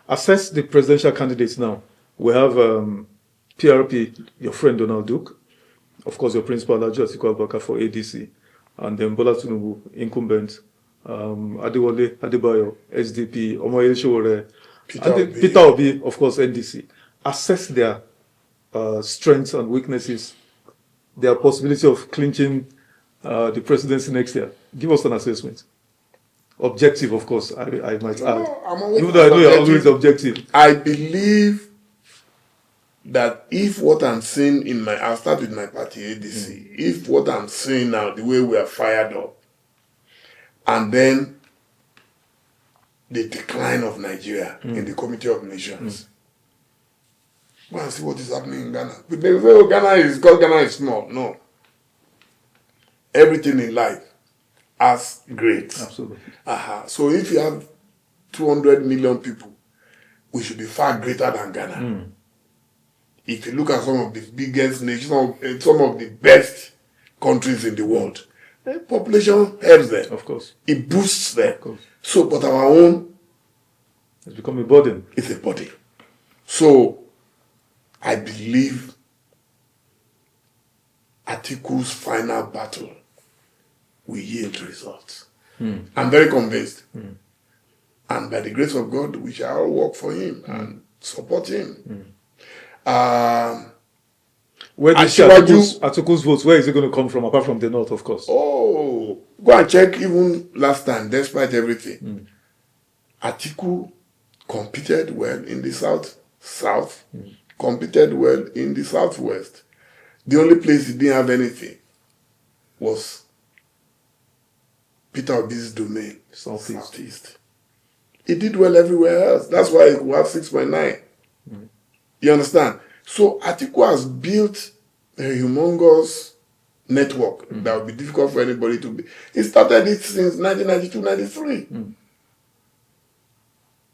Assess the presidential candidates now. We have PRP, your friend Donald Duke, of course, your principal, Atiku Abubakar for ADC, and then Bola Tinubu, incumbent, Adewale Adebayo, SDP, Omoyele Sowore, Peter Obi, of course, NDC. Assess their strengths and weaknesses, their possibility of clinching the presidency next year. Give us an assessment. Objective, of course, I might add. Even though I know you're always objective. I believe that if what I'm seeing I'll start with my party, ADC. If what I'm seeing now, the way we are fired up, and then the decline of Nigeria in the Committee of Nations, go and see what is happening in Ghana. But they say, oh, Ghana is small. No. Everything in life has grades. Absolutely. So if you have 200 million people, we should be far greater than Ghana. If you look at some of the biggest nations, some of the best countries in the world, the population helps them. Of course. It boosts them. Of course. So, but our own... It's become a burden. It's a burden. So, I believe Atiku's final battle will yield results. I'm very convinced. And by the grace of God, we shall all work for him and support him. Where does Atiku's votes, where is it going to come from, apart from the north, of course? Oh, go and check even last time, despite everything. Atiku competed well in the south, competed well in the southwest. The only place he didn't have anything was Peter Obi's domain, southeast. He did well everywhere else. That's why he will have 6.9. You understand? So Atiku has built a humongous network that will be difficult for anybody to be. He started it since 1992-93.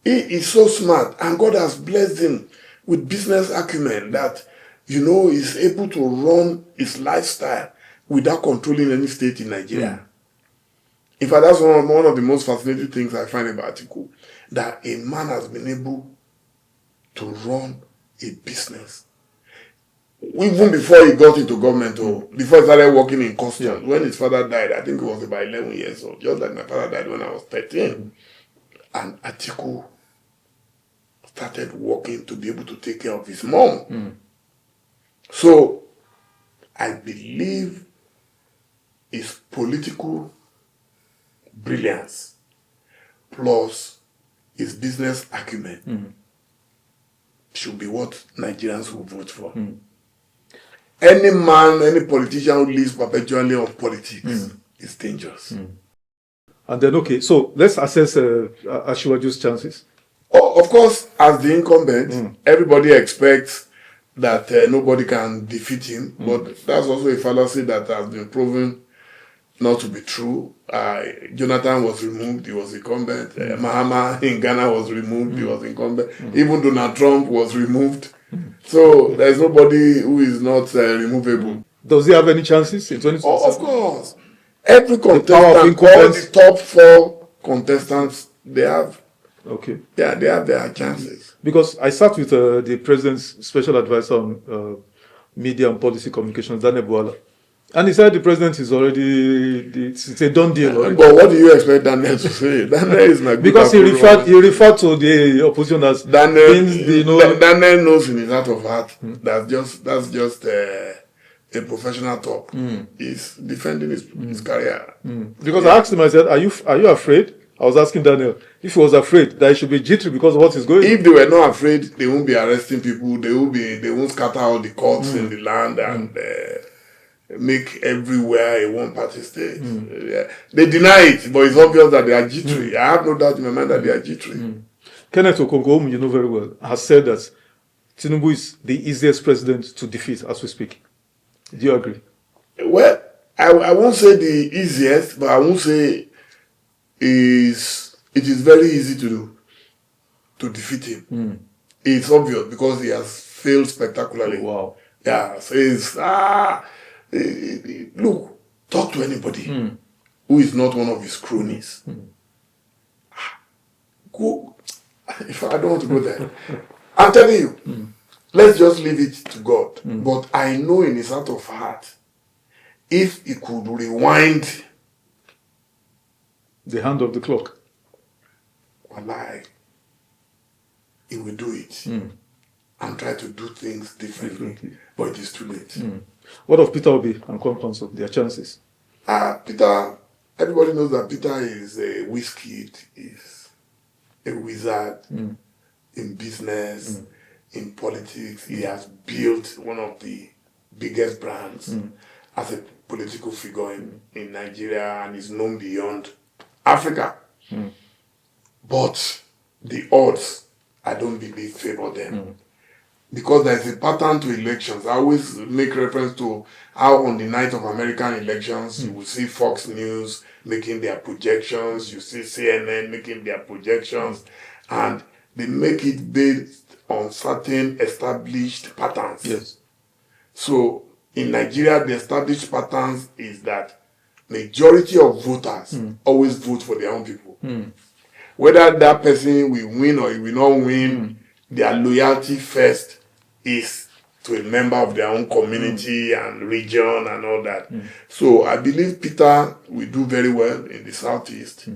He is so smart, and God has blessed him with business acumen that, he's able to run his lifestyle without controlling any state in Nigeria. In fact, that's one of the most fascinating things I find about Atiku, that a man has been able to run a business. Even before he got into government, or before he started working in customs, when his father died, I think he was about 11 years old, just like my father died when I was 13. And Atiku started working to be able to take care of his mom. So, I believe his political brilliance plus his business acumen should be what Nigerians will vote for. Any man, any politician who lives perpetually on politics is dangerous. And then, okay, so let's assess Asiwaju's chances. Oh, of course, as the incumbent, everybody expects that nobody can defeat him, but that's also a fallacy that has been proven not to be true. Jonathan was removed, he was incumbent. Mahama in Ghana was removed, he was incumbent. Even Donald Trump was removed. So there's nobody who is not removable. Does he have any chances in 2027? Oh, of course. Every contestant, all the top 4 contestants, they have. Okay. Yeah, they have their chances. Because I sat with the president's special advisor on media and policy communications, Dele Momodu. And he said the president is already, it's a done deal. But what do you expect Daniel to say? Daniel is my because he referred to the opposition as Daniel knows in his heart of heart that's just a professional talk. He's defending his career. Because I asked him, I said, are you afraid? I was asking Daniel if he was afraid that he should be jittery because of what is going on. If they were not afraid, they won't be arresting people. They won't scatter all the courts in the land and make everywhere a one-party state. They deny it, but it's obvious that they are jittery. I have no doubt in my mind that they are jittery. Kenneth Okonkwo, whom you know very well, has said that Tinubu is the easiest president to defeat as we speak. Do you agree? Well, I won't say the easiest, but I won't say it is very easy to defeat him. It's obvious because he has failed spectacularly. Wow. Yeah, so it's look, talk to anybody who is not one of his cronies. Go. if I don't want to go there. I'm telling you, let's just leave it to God. But I know in his heart of heart, if he could rewind the hand of the clock, wallahi, he will do it and try to do things differently. But it is too late. What of Peter Obi and Council? Their chances? Peter, everybody knows that Peter is a whiz-kid, is a wizard in business, in politics. He has built one of the biggest brands as a political figure in Nigeria and is known beyond Africa. But the odds, I don't believe, favor them. Because there is a pattern to elections. I always make reference to how on the night of American elections, you will see Fox News making their projections, you see CNN making their projections, and they make it based on certain established patterns. Yes. So in Nigeria, the established patterns is that majority of voters always vote for their own people. Whether that person will win or he will not win, their loyalty first is to a member of their own community and region and all that. So I believe Peter will do very well in the Southeast.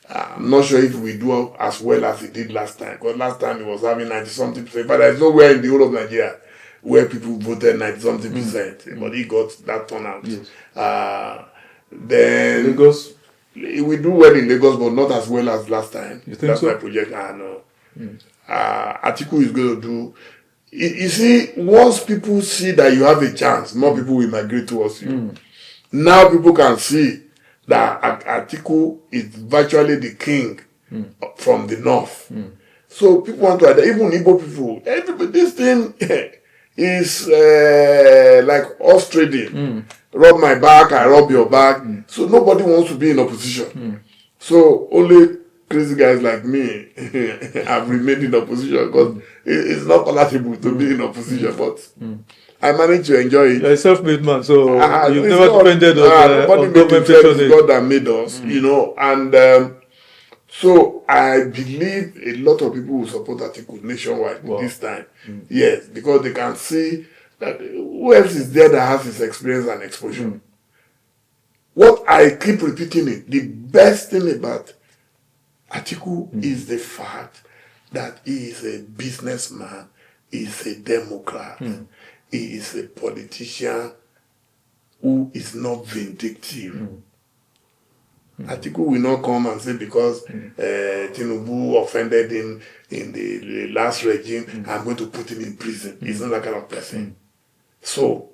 I'm not sure if we do as well as he did last time, because last time he was having 90-something percent, but there's nowhere in the whole of Nigeria where people voted 90-something percent, but he got that turnout. Yes. Then Lagos, he will do well in Lagos, but not as well as last time. You think That's so? my projection. I know. Atiku is going to do. You see, once people see that you have a chance, more people will migrate towards you. Now people can see that Atiku is virtually the king from the north. So people want to, even Igbo people, everybody, this thing is like horse trading. Rub my back, I rub your back. So nobody wants to be in opposition. So only crazy guys like me have remained in opposition because it's not palatable to be in opposition, but I managed to enjoy it. you're a self-made man, so you've It's never not- depended nobody on made government himself, it's patronage. God that made us, you know, and so I believe a lot of people will support Atiku nationwide this time. Yes, because they can see that who else is there that has his experience and exposure. What I keep repeating it, the best thing about Atiku is the fact that he is a businessman, he is a Democrat, he is a politician who is not vindictive. Atiku will not come and say because Tinubu offended him in the last regime, I'm going to put him in prison. He's not that kind of person. So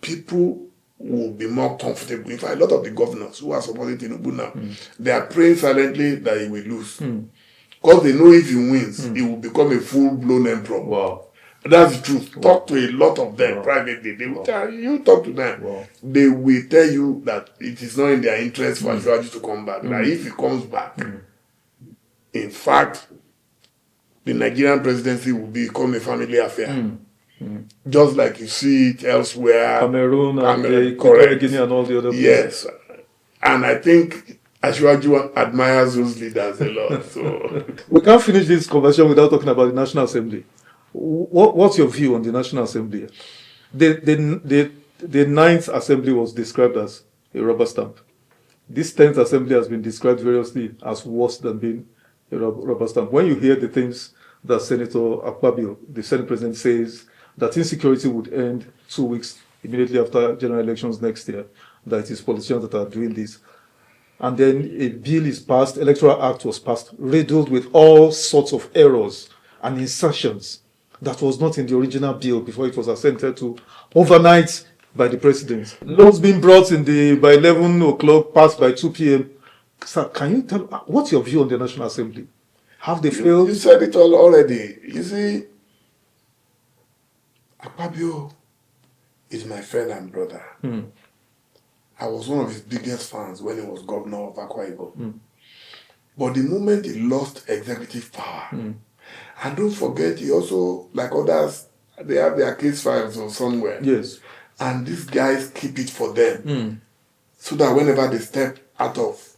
people will be more comfortable. In fact, a lot of the governors who are supporting Tinubu now, they are praying silently that he will lose. Because they know if he wins, he will become a full-blown emperor. Wow. That's the truth. Talk to a lot of them privately. They will tell you, talk to them. They will tell you that it is not in their interest for Atiku to come back. That if he comes back, in fact, the Nigerian presidency will become a family affair. Just like you see it elsewhere. Cameroon and correct. Guinea and all the other places. Yes. And I think Asiwaju admires those leaders a lot. So We can't finish this conversation without talking about the National Assembly. What's your view on the National Assembly? The ninth Assembly was described as a rubber stamp. This 10th Assembly has been described variously as worse than being a rubber stamp. When you hear the things that Senator Akpabio, the Senate President, says that insecurity would end 2 weeks immediately after general elections next year, that it is politicians that are doing this. And then a bill is passed, Electoral Act was passed, riddled with all sorts of errors and insertions that was not in the original bill before it was assented to overnight by the president. Laws being brought in by 11 o'clock, passed by 2 p.m. Sir, can you tell, what's your view on the National Assembly? Have they failed? you said it all already. You see, Akpabio is my friend and brother. I was one of his biggest fans when he was governor of Akwa Ibom. But the moment he lost executive power, and don't forget, he also, like others, they have their case files or somewhere. Yes. And these guys keep it for them. So that whenever they step out of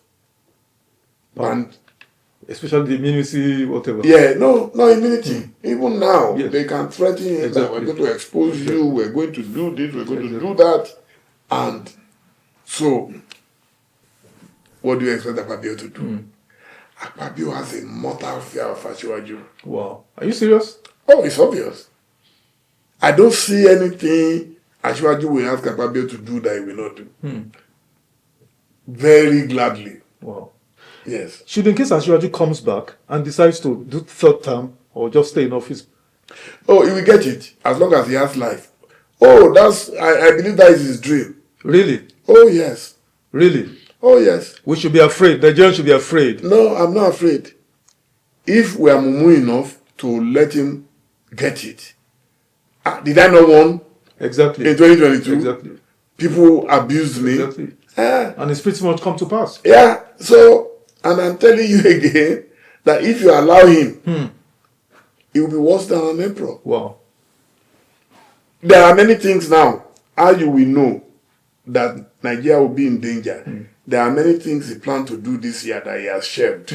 Especially the immunity, whatever. Yeah, no immunity. Even now, Yes. they can threaten him that we're going to expose you, we're going to do this, we're going to do that. And so, what do you expect Akpabio to do? Akpabio has a mortal fear of Asiwaju. Wow. Are you serious? Oh, it's obvious. I don't see anything Asiwaju will ask Akpabio to do that he will not do. Very gladly. Wow. Yes. Should, in case Asiwaju comes back and decides to do third term or just stay in office? Oh, he will get it as long as he has life. Oh, I believe that is his dream. Really? Oh, yes. Really? Oh, yes. We should be afraid. Nigerians should be afraid. No, I'm not afraid. If we are mumu enough to let him get it. Did I not won? Exactly. In 2022? Exactly. People abused me. Exactly. And it's pretty much come to pass. Yeah. So, and I'm telling you again that if you allow him, it will be worse than an emperor. Wow. There are many things now. How you will know that Nigeria will be in danger? There are many things he planned to do this year that he has shelved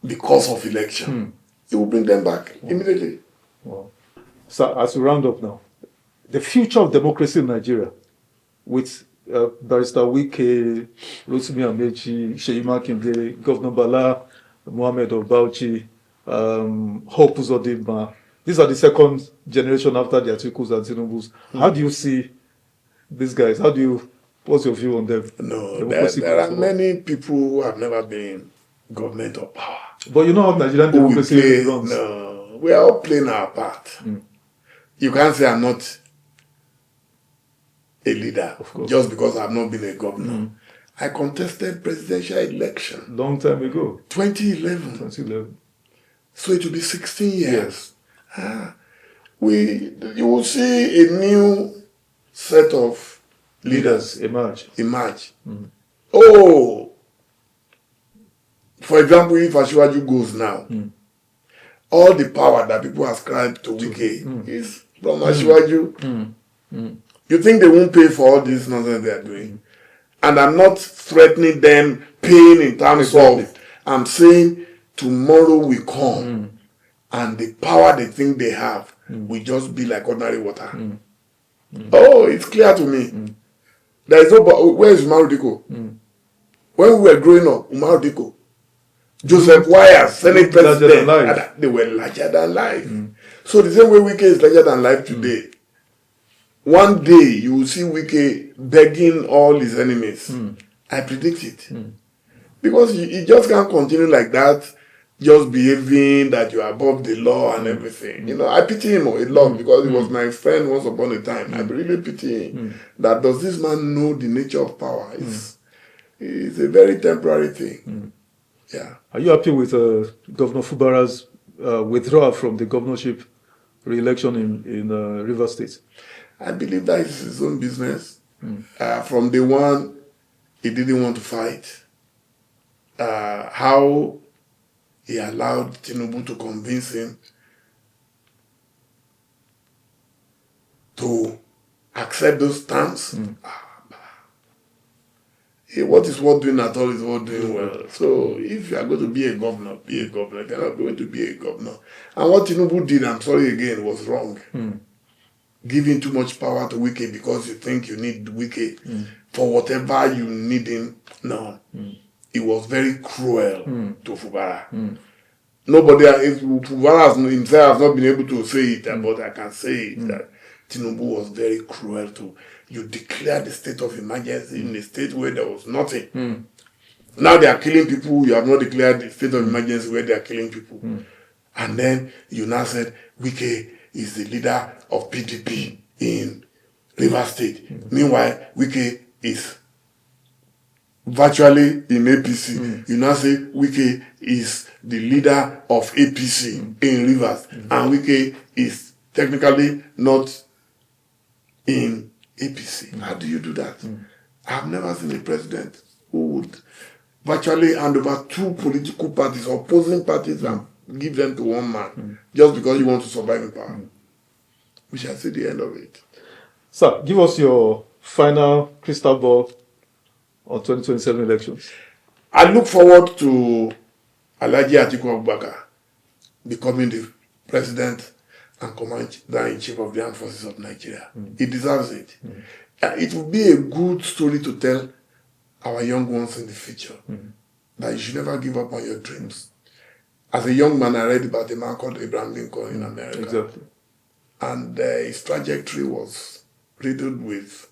because of election. He will bring them back immediately. Wow. So, as we round up now, the future of democracy in Nigeria with Barrister Wike, Rotimi Amechi, Seyi Makinde, Governor Bala, Mohammed of Bauchi, Hope Uzodinma. These are the second generation after the Atikus and Tinubus. How do you see these guys? What's your view on them? No, there are many people who have never been government or power. But you know how Nigerian democracy runs. No, we are all playing our part. You can't say I'm not a leader just because I've not been a governor. I contested presidential election. Long time ago. 2011. So it will be 16 years. Yes. You will see a new set of leaders emerge. Oh, for example, if Asiwaju goes now, all the power that people ascribe to Wike is from Asiwaju. You think they won't pay for all this nonsense they are doing? And I'm not threatening them paying in terms of, I'm saying tomorrow will come and the power they think they have will just be like ordinary water. Oh, it's clear to me. There is no, where is Umaru Diko? When we were growing up, Umaru Diko, Joseph Wire, Senate President, they were larger than life. So the same way Wike is larger than life today, one day you will see Wike begging all his enemies. I predict it. Because you just can't continue like that, just behaving that you are above the law and everything. You know, I pity him a lot because he was my friend once upon a time. I really pity him. That does this man know the nature of power? It's a very temporary thing. Yeah. Are you happy with Governor Fubara's withdrawal from the governorship re-election in Rivers State? I believe that is his own business. From day one, he didn't want to fight. How he allowed Tinubu to convince him to accept those terms. What is worth doing at all is worth doing well. So if you are going to be a governor, be a governor. If you are not going to be a governor. And what Tinubu did, I'm sorry again, was wrong. Giving too much power to Wike because you think you need Wike for whatever you need him. No. It was very cruel to Fubara. Nobody, if Fubara himself has not been able to say it, but I can say it, that Tinubu was very cruel to. You declare the state of emergency in a state where there was nothing. Now they are killing people, you have not declared the state of emergency where they are killing people. And then you now said, Wike is the leader of PDP in Rivers State. Meanwhile, Wike is virtually in APC. You now say Wike is the leader of APC in Rivers. And Wike is technically not in APC. How do you do that? I've never seen a president who would virtually hand over two political parties, opposing parties, and give them to one man just because you want to survive in power. We shall see the end of it. Sir, give us your final crystal ball on 2027 elections. I look forward to Alhaji Atiku Abubakar becoming the president and commander-in-chief of the armed forces of Nigeria. He deserves it. It would be a good story to tell our young ones in the future that you should never give up on your dreams. As a young man, I read about a man called Abraham Lincoln in America. Exactly. And his trajectory was riddled with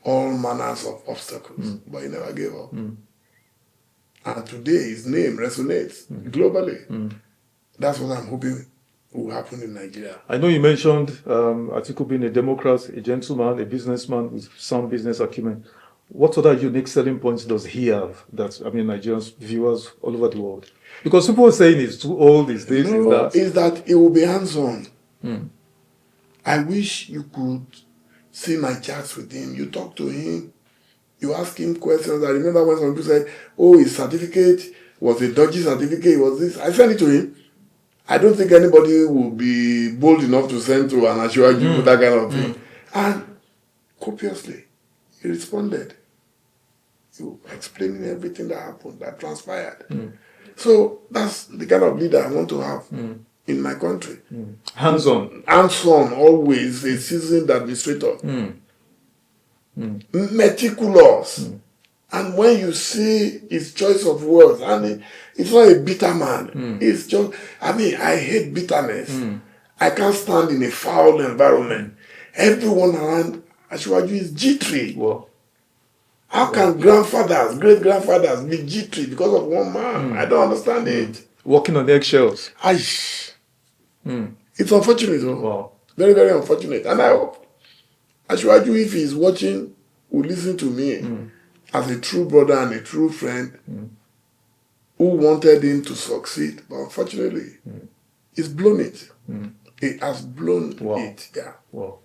all manners of obstacles, but he never gave up. And today his name resonates globally. That's what I'm hoping will happen in Nigeria. I know you mentioned Atiku being a Democrat, a gentleman, a businessman with some business acumen. What other unique selling points does he have that, I mean, Nigerians, viewers all over the world? Because people are saying he's too old, he's this, he's that. Is that he will be hands-on. I wish you could see my chats with him. You talk to him, you ask him questions. I remember when some people said, oh, his certificate was a dodgy certificate, was this. I sent it to him. I don't think anybody will be bold enough to send to an Asiwaju with that kind of thing. And copiously, he responded. You explaining everything that happened, that transpired. So that's the kind of leader I want to have in my country. Hands-on. Hands-on, always a seasoned administrator. Meticulous. And when you see his choice of words, and it's not a bitter man. It's just, I mean, I hate bitterness. I can't stand in a foul environment. Everyone around Asiwaju is jittery. Wow. How can grandfathers, great-grandfathers be jittery because of one man? I don't understand it. Walking on eggshells. Aish. It's unfortunate, though. Wow. Very, very unfortunate. And I hope Asiwaju, if he's watching, will listen to me as a true brother and a true friend who wanted him to succeed. But unfortunately, he's blown it. He has blown it. Yeah. Wow.